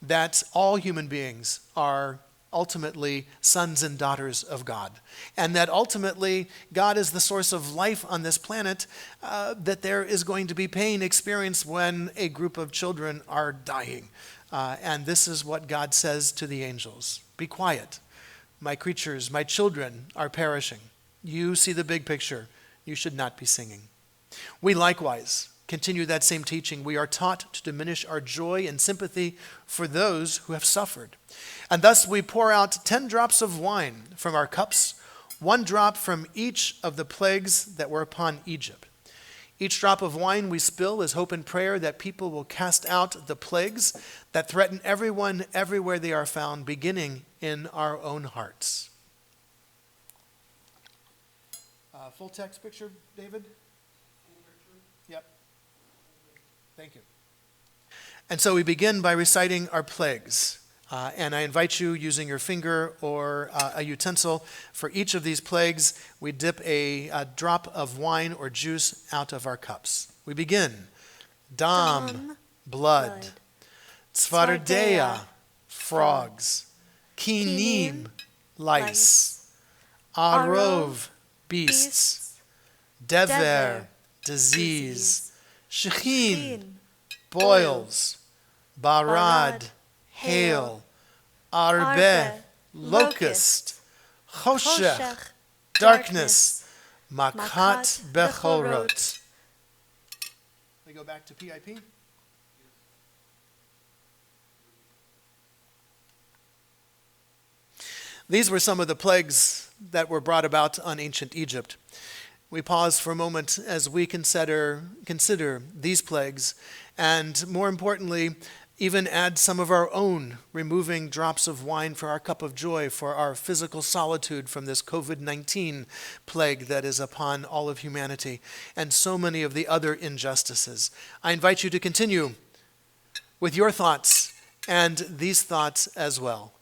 that all human beings are ultimately sons and daughters of God, and that ultimately God is the source of life on this planet, that there is going to be pain experienced when a group of children are dying. And this is what God says to the angels. Be quiet. My creatures, my children are perishing. You see the big picture. You should not be singing. We likewise continue that same teaching. We are taught to diminish our joy and sympathy for those who have suffered. And thus we pour out 10 drops of wine from our cups, 1 drop from each of the plagues that were upon Egypt. Each drop of wine we spill is hope and prayer that people will cast out the plagues that threaten everyone everywhere they are found, beginning in our own hearts. Full text picture, David? Yep. Thank you. And so we begin by reciting our plagues. And I invite you, using your finger or a utensil, for each of these plagues, we dip a drop of wine or juice out of our cups. We begin. Dam, blood. Tzvardea, frogs. Kinim, lice. Arov, beasts. Dever, disease. Shechin, boils. Barad, hail. Arbe, locust. Choshech, darkness. Makat bechorot. We go back to PIP. These were some of the plagues that were brought about on ancient Egypt. We pause for a moment as we consider these plagues, and more importantly, even add some of our own, removing drops of wine for our cup of joy, for our physical solitude from this COVID-19 plague that is upon all of humanity, and so many of the other injustices. I invite you to continue with your thoughts and these thoughts as well.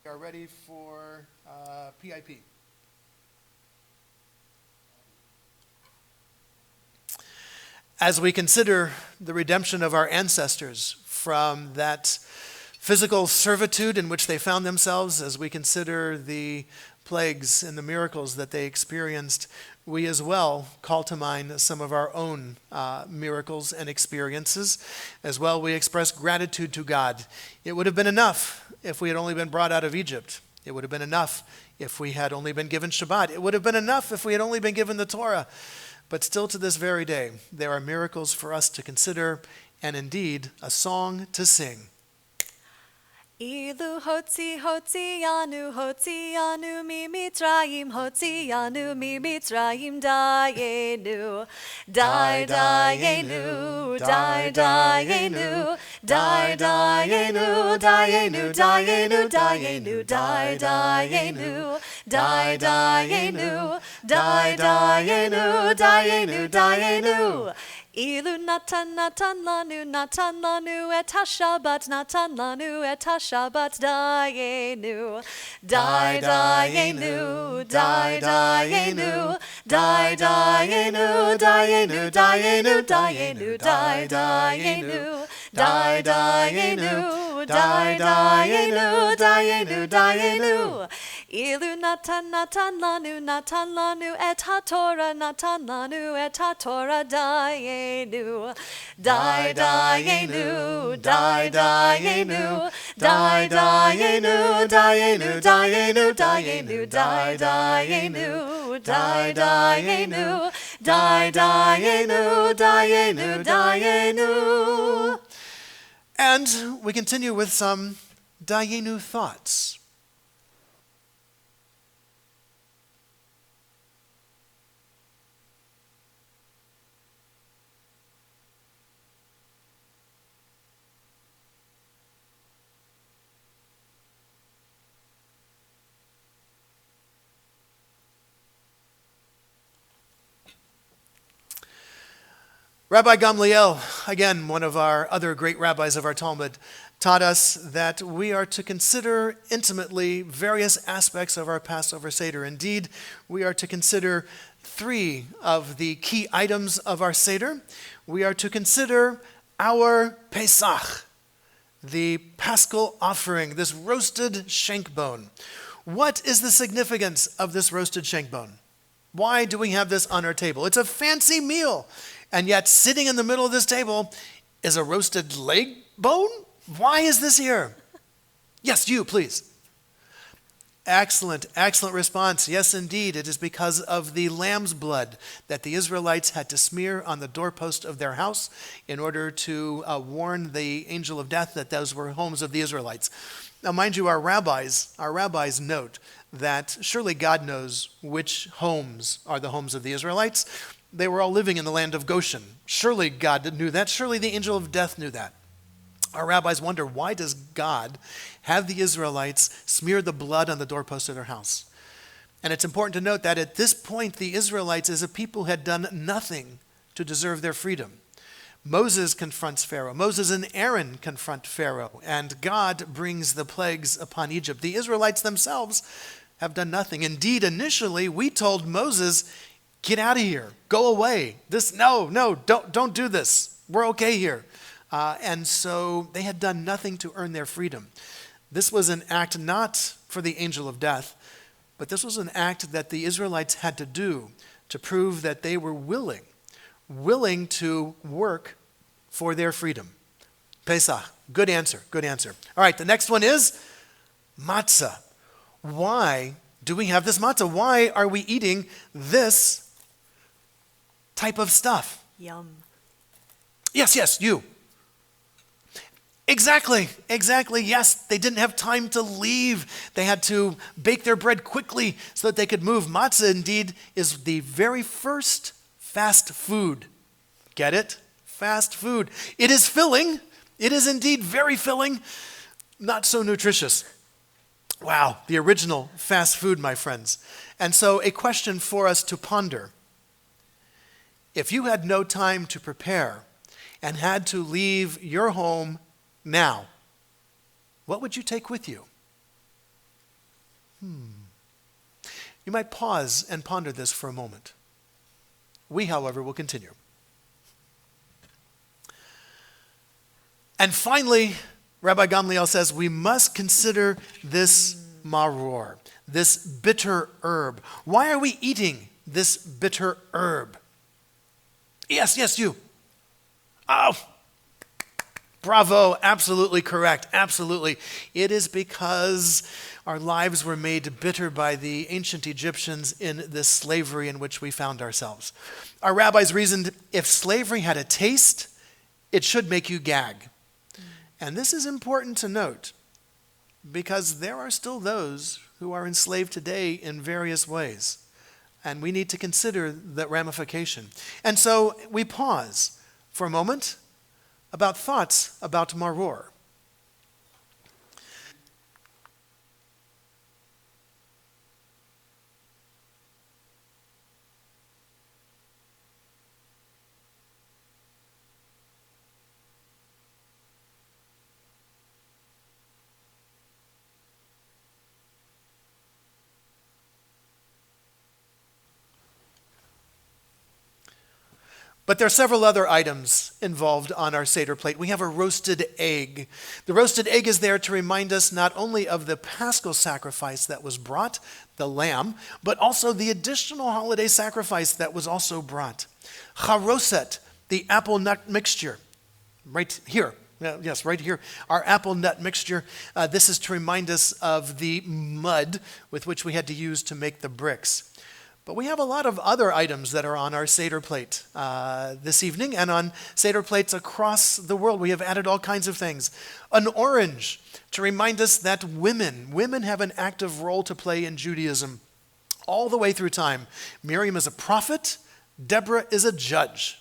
Are ready for PIP. As we consider the redemption of our ancestors from that physical servitude in which they found themselves, as we consider the plagues and the miracles that they experienced, we as well call to mind some of our own miracles and experiences. As well, we express gratitude to God. It would have been enough if we had only been brought out of Egypt. It would have been enough if we had only been given Shabbat. It would have been enough if we had only been given the Torah. But still to this very day, there are miracles for us to consider, and indeed, a song to sing. Ilu hotzianu mi Mitzrayim, hotzianu mi Mitzrayim, dayenu, dayenu, dayenu, dayenu, dayenu, dayenu, dayenu, dayenu, dayenu, dayenu, dayenu, dayenu. Ilu natan lanu et hashabat natan lanu et hashabat dayenu. Dayenu, dayenu, dayenu, dayenu, dayenu, dayenu, dayenu, dayenu, dayenu, dayenu. Ilu natan lanu et haTorah natan lanu et haTorah dayenu. Dayenu, dayenu, dayenu, dayenu, dayenu, dayenu, dayenu, dayenu, dayenu, dayenu. And we continue with some dayenu thoughts. Rabbi Gamliel, again, one of our other great rabbis of our Talmud, taught us that we are to consider intimately various aspects of our Passover Seder. Indeed, we are to consider 3 of the key items of our Seder. We are to consider our Pesach, the Paschal offering, this roasted shank bone. What is the significance of this roasted shank bone? Why do we have this on our table? It's a fancy meal. And yet, sitting in the middle of this table is a roasted leg bone? Why is this here? Yes, you, please. Excellent, excellent response. Yes, indeed, it is because of the lamb's blood that the Israelites had to smear on the doorpost of their house in order to warn the angel of death that those were homes of the Israelites. Now, mind you, our rabbis note that surely God knows which homes are the homes of the Israelites. They were all living in the land of Goshen. Surely God knew that. Surely the angel of death knew that. Our rabbis wonder, why does God have the Israelites smear the blood on the doorpost of their house? And it's important to note that at this point, the Israelites as a people had done nothing to deserve their freedom. Moses confronts Pharaoh. Moses and Aaron confront Pharaoh, and God brings the plagues upon Egypt. The Israelites themselves have done nothing. Indeed, initially, we told Moses, get out of here. Go away. Don't do this. We're okay here. And so they had done nothing to earn their freedom. This was an act not for the angel of death, but this was an act that the Israelites had to do to prove that they were willing to work for their freedom. Pesach. Good answer. Good answer. All right, the next one is matzah. Why do we have this matzah? Why are we eating this type of stuff? Yum. Yes, you. Exactly. Yes, they didn't have time to leave. They had to bake their bread quickly so that they could move. Matzah, indeed, is the very first fast food. Get it? Fast food. It is filling. It is indeed very filling. Not so nutritious. Wow, the original fast food, my friends. And so a question for us to ponder. If you had no time to prepare and had to leave your home now, what would you take with you? You might pause and ponder this for a moment. We, however, will continue. And finally, Rabbi Gamliel says we must consider this maror, this bitter herb. Why are we eating this bitter herb? Yes, you. Oh, bravo, absolutely correct, absolutely. It is because our lives were made bitter by the ancient Egyptians in this slavery in which we found ourselves. Our rabbis reasoned if slavery had a taste, it should make you gag. And this is important to note because there are still those who are enslaved today in various ways. And we need to consider that ramification. And so we pause for a moment about thoughts about maror. But there are several other items involved on our Seder plate. We have a roasted egg. The roasted egg is there to remind us not only of the Paschal sacrifice that was brought, the lamb, but also the additional holiday sacrifice that was also brought. Charoset, the apple nut mixture, right here. Yes, right here, our apple nut mixture. This is to remind us of the mud with which we had to use to make the bricks. But we have a lot of other items that are on our Seder plate this evening, and on Seder plates across the world. We have added all kinds of things. An orange to remind us that women have an active role to play in Judaism all the way through time. Miriam is a prophet. Deborah is a judge.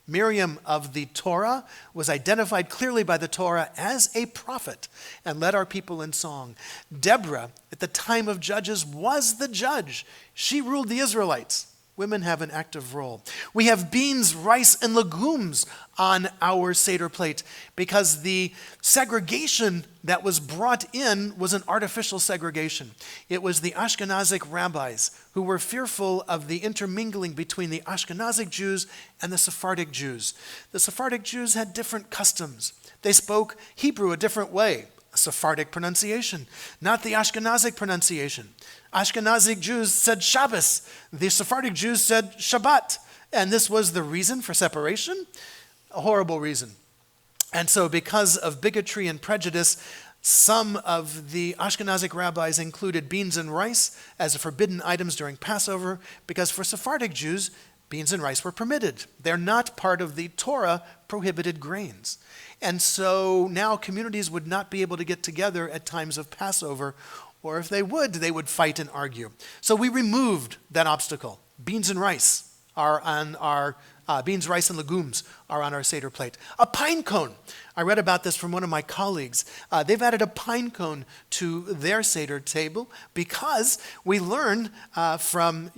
Miriam of the Torah was identified clearly by the Torah as a prophet and led our people in song. Deborah, at the time of Judges, was the judge. She ruled the Israelites. Women have an active role. We have beans, rice, and legumes on our Seder plate because the segregation that was brought in was an artificial segregation. It was the Ashkenazic rabbis who were fearful of the intermingling between the Ashkenazic Jews and the Sephardic Jews. The Sephardic Jews had different customs. They spoke Hebrew a different way, a Sephardic pronunciation, not the Ashkenazic pronunciation. Ashkenazic Jews said Shabbos. The Sephardic Jews said Shabbat. And this was the reason for separation? A horrible reason. And so because of bigotry and prejudice, some of the Ashkenazic rabbis included beans and rice as forbidden items during Passover because for Sephardic Jews, beans and rice were permitted. They're not part of the Torah prohibited grains. And so now communities would not be able to get together at times of Passover, or if they would fight and argue. So we removed that obstacle. Beans and rice are on our beans, rice, and legumes are on our Seder plate. A pine cone. I read about this from one of my colleagues. They've added a pine cone to their Seder table because we learned from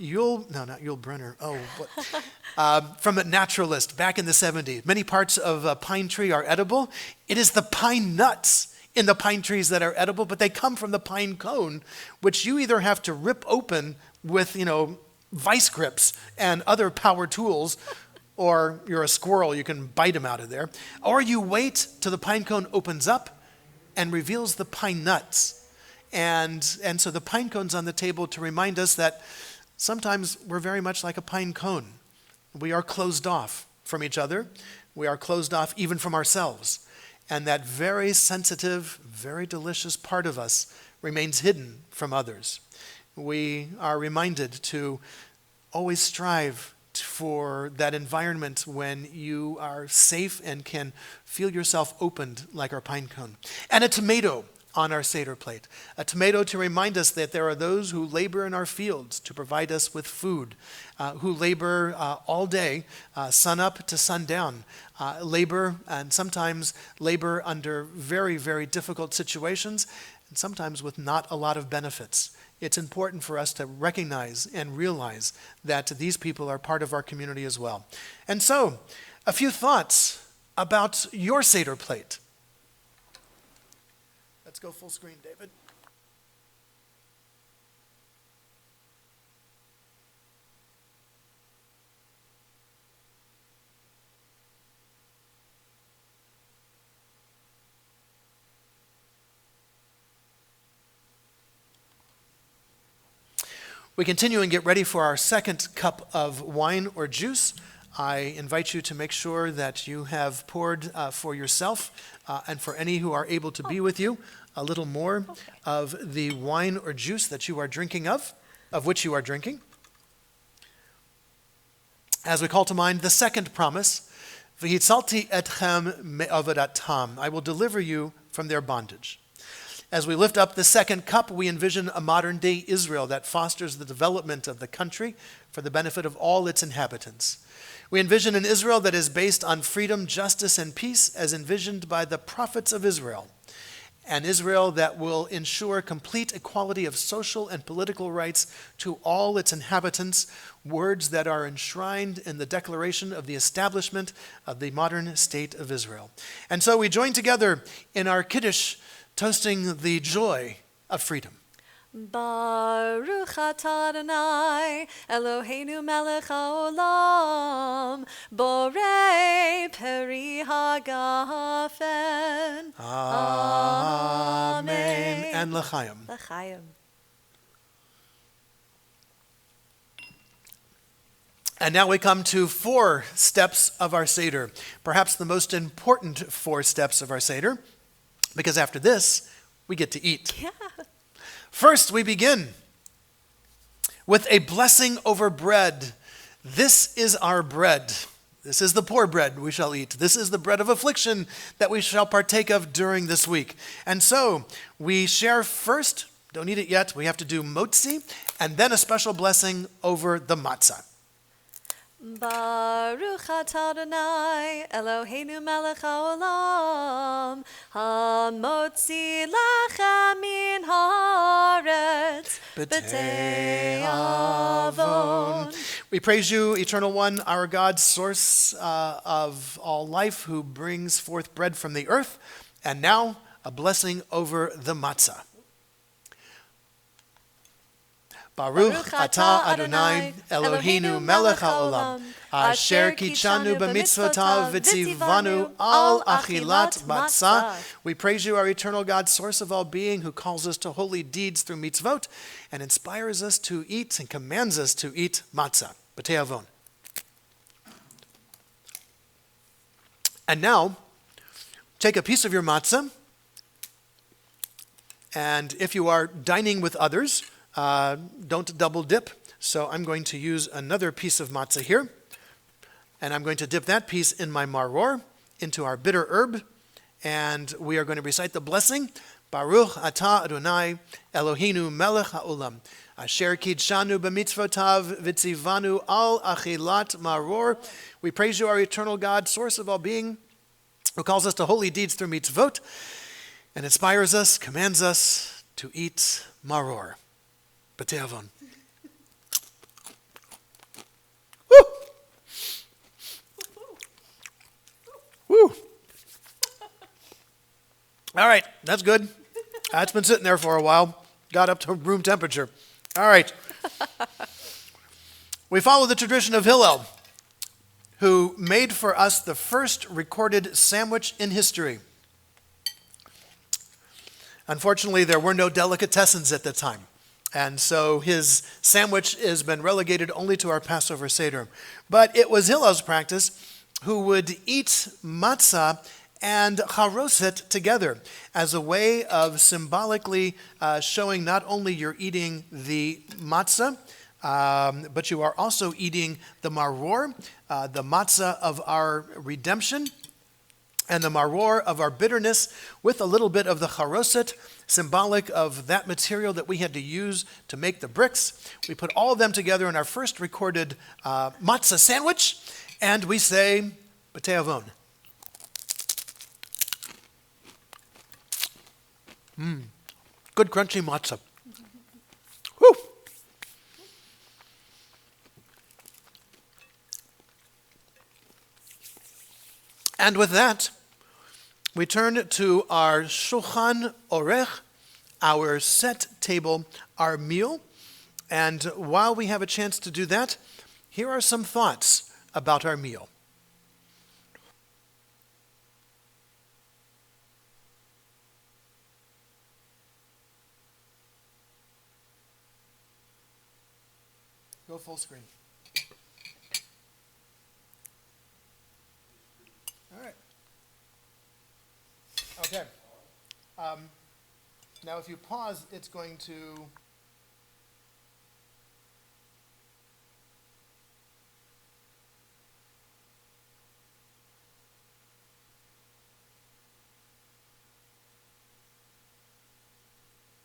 from a naturalist back in the 70s. Many parts of a pine tree are edible. It is the pine nuts in the pine trees that are edible, but they come from the pine cone, which you either have to rip open with, vice grips and other power tools, or you're a squirrel, you can bite them out of there, or you wait till the pine cone opens up and reveals the pine nuts. And so the pine cone's on the table to remind us that sometimes we're very much like a pine cone. We are closed off from each other. We are closed off even from ourselves. And that very sensitive, very delicious part of us remains hidden from others. We are reminded to always strive for that environment when you are safe and can feel yourself opened like our pine cone. And a tomato on our Seder plate. A tomato to remind us that there are those who labor in our fields to provide us with food, who labor all day, sun up to sundown, labor and sometimes labor under very, very difficult situations, and sometimes with not a lot of benefits. It's important for us to recognize and realize that these people are part of our community as well. And so, a few thoughts about your Seder plate. Let's go full screen, David. We continue and get ready for our second cup of wine or juice. I invite you to make sure that you have poured for yourself and for any who are able to be with you a little more of the wine or juice that you are drinking of which you are drinking. As we call to mind the second promise, V'hitzalti etchem me'avodatam, I will deliver you from their bondage. As we lift up the second cup, we envision a modern-day Israel that fosters the development of the country for the benefit of all its inhabitants. We envision an Israel that is based on freedom, justice, and peace as envisioned by the prophets of Israel. An Israel that will ensure complete equality of social and political rights to all its inhabitants, words that are enshrined in the declaration of the establishment of the modern state of Israel. And so we join together in our Kiddush, toasting the joy of freedom. Baruch atah Adonai, Eloheinu melech haolam, borei peri hagafen. Amen. And l'chaim. L'chaim. And now we come to 4 steps of our Seder, perhaps the most important 4 steps of our Seder, because after this, we get to eat. Yeah. First, we begin with a blessing over bread. This is our bread. This is the poor bread we shall eat. This is the bread of affliction that we shall partake of during this week. And so we share first, don't eat it yet, we have to do motzi, and then a special blessing over the matzah. Baruch atah Adonai, Eloheinu melech haolam, hamotzi lachem min haaretz, b'tei avon. We praise you, Eternal One, our God, source of all life, who brings forth bread from the earth. And now, a blessing over the matzah. Baruch atah Adonai, Eloheinu melech haolam, asher kitshanu b'mitzvotav v'tzivanu al achilat matzah. We praise you, our eternal God, source of all being, who calls us to holy deeds through mitzvot and inspires us to eat and commands us to eat matzah. B'tei avon. And now, take a piece of your matzah, and if you are dining with others, don't double dip. So I'm going to use another piece of matzah here, and I'm going to dip that piece in my maror, into our bitter herb, and we are going to recite the blessing. Baruch atah Adonai, Eloheinu melech haolam, asher kidshanu b'mitzvotav v'tzivanu al achilat maror. We praise you, our eternal God, source of all being, who calls us to holy deeds through mitzvot, and inspires us, commands us to eat maror. B'tei avon. Woo! Woo! All right, that's good. That's been sitting there for a while. Got up to room temperature. All right. We follow the tradition of Hillel, who made for us the first recorded sandwich in history. Unfortunately, there were no delicatessens at the time. And so his sandwich has been relegated only to our Passover Seder. But it was Hillel's practice who would eat matzah and charoset together as a way of symbolically showing not only you're eating the matzah, but you are also eating the maror, the matzah of our redemption, and the maror of our bitterness, with a little bit of the charoset, symbolic of that material that we had to use to make the bricks. We put all of them together in our first recorded matzah sandwich, and we say, B'tei avon. Good crunchy matzah. Whew. And with that, we turn to our shulchan orech, our set table, our meal. And while we have a chance to do that, here are some thoughts about our meal. Go full screen. All right. Okay. Now, if you pause, it's going to